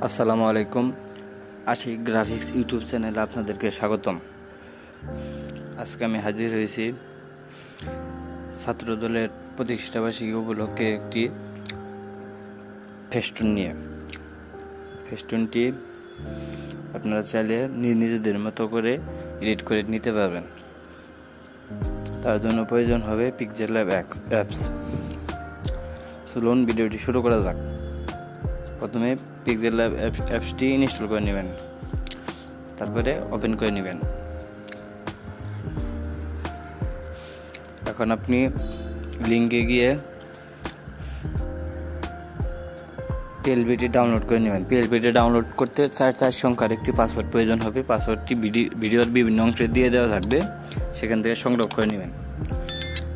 আসসালামু আলাইকুম। Ashiq graphics YouTube চ্যানেলে আপনাদেরকে স্বাগতম। আজকে আমি হাজির হয়েছি ছাত্রদলের প্রতিষ্ঠাবার্ষিকী উপলক্ষে একটি ফেস্টুন নিয়ে। ফেস্টুনটি আপনারা চাইলে নিজেদের মতো করে এডিট করে নিতে পারবেন। তার জন্য প্রয়োজন হবে পিক্সেল ল্যাব অ্যাপস। চলুন ভিডিওটি শুরু করা যাক। প্রথমে পিক্সেল ল্যাব অ্যাপসটি ইনস্টল করে নেবেন, তারপরে ওপেন করে নেবেন। এখন আপনি লিঙ্কে গিয়ে পিএলপিটি ডাউনলোড করে নেবেন। পিএলপিটি ডাউনলোড করতে 4 সংখ্যার একটি পাসওয়ার্ড প্রয়োজন হবে। পাসওয়ার্ডটি ভিডিওর বিভিন্ন অংশে দিয়ে দেওয়া থাকবে, সেখান থেকে সংগ্রহ করে নেবেন।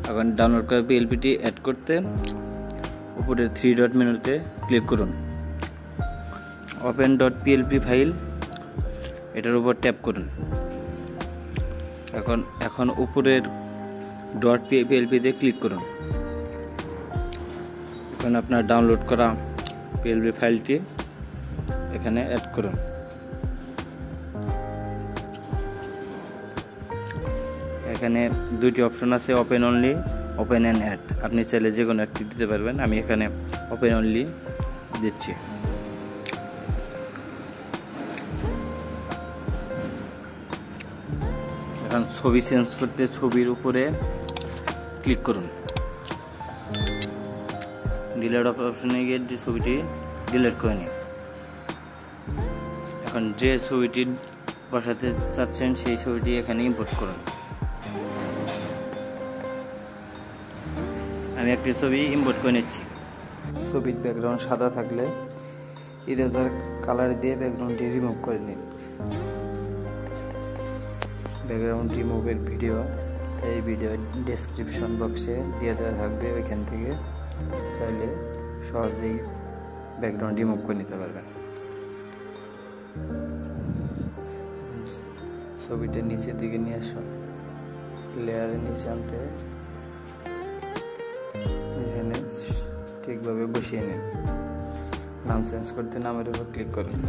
এখন ডাউনলোড করে পিএলপিটি অ্যাড করতে উপরে 3 ডট মেনুতে ক্লিক করুন। open.plp ফাইল এটার উপর ট্যাপ করুন। এখন উপরের .plp তে ক্লিক করুন। এখন আপনার ডাউনলোড করা পিএলপি ফাইলটি এখানে অ্যাড করুন। এখানে দুইটি অপশন আছে, open only, open and add. আপনি চাইলে যে কোনো একটি দিতে পারবেন। আমি এখানে ওপেন অনলি দিচ্ছি। এখন ছবি চেঞ্জ করতে ছবির উপরে ক্লিক করুন। ডিলিট অপশনে গিয়ে যে ছবিটি ডিলিট করে নিন। এখন যে ছবিটি বসাতে চাচ্ছেন সেই ছবিটি এখানে ইম্পোর্ট করুন। আমি একটি ছবি ইম্পোর্ট করে নিচ্ছি। ছবির ব্যাকগ্রাউন্ড সাদা থাকলে ইরেজার কালার দিয়ে ব্যাকগ্রাউন্ডটি রিমুভ করে নিন। ব্যাকগ্রাউন্ড রিমুভের ভিডিও এই ভিডিও ডেসক্রিপশন বক্সে দিয়ে দেওয়া থাকবে, ওইখান থেকে চাইলে সহজেই ব্যাকগ্রাউন্ড রিমুভ করে নিতে পারবেন। ছবিটা নিচের দিকে নিয়ে আসুন, লেয়ারের নিচে আনতে এখানে ঠিকভাবে বসিয়ে নিন। নাম চেঞ্জ করতে নামের উপর ক্লিক করুন।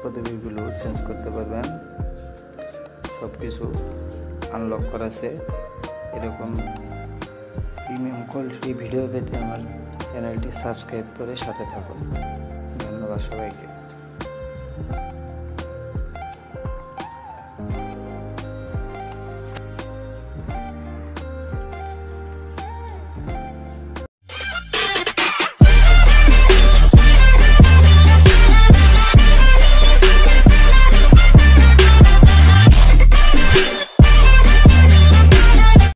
পদবিগুলো চেঞ্জ করতে পারবেন। সব কিছু আনলক করা আছে। এরকম প্রিমিয়াম কোয়ালিটি ভিডিও পেতে আমার চ্যানেলটি সাবস্ক্রাইব করে সাথে থাকুন। ধন্যবাদ সবাইকে।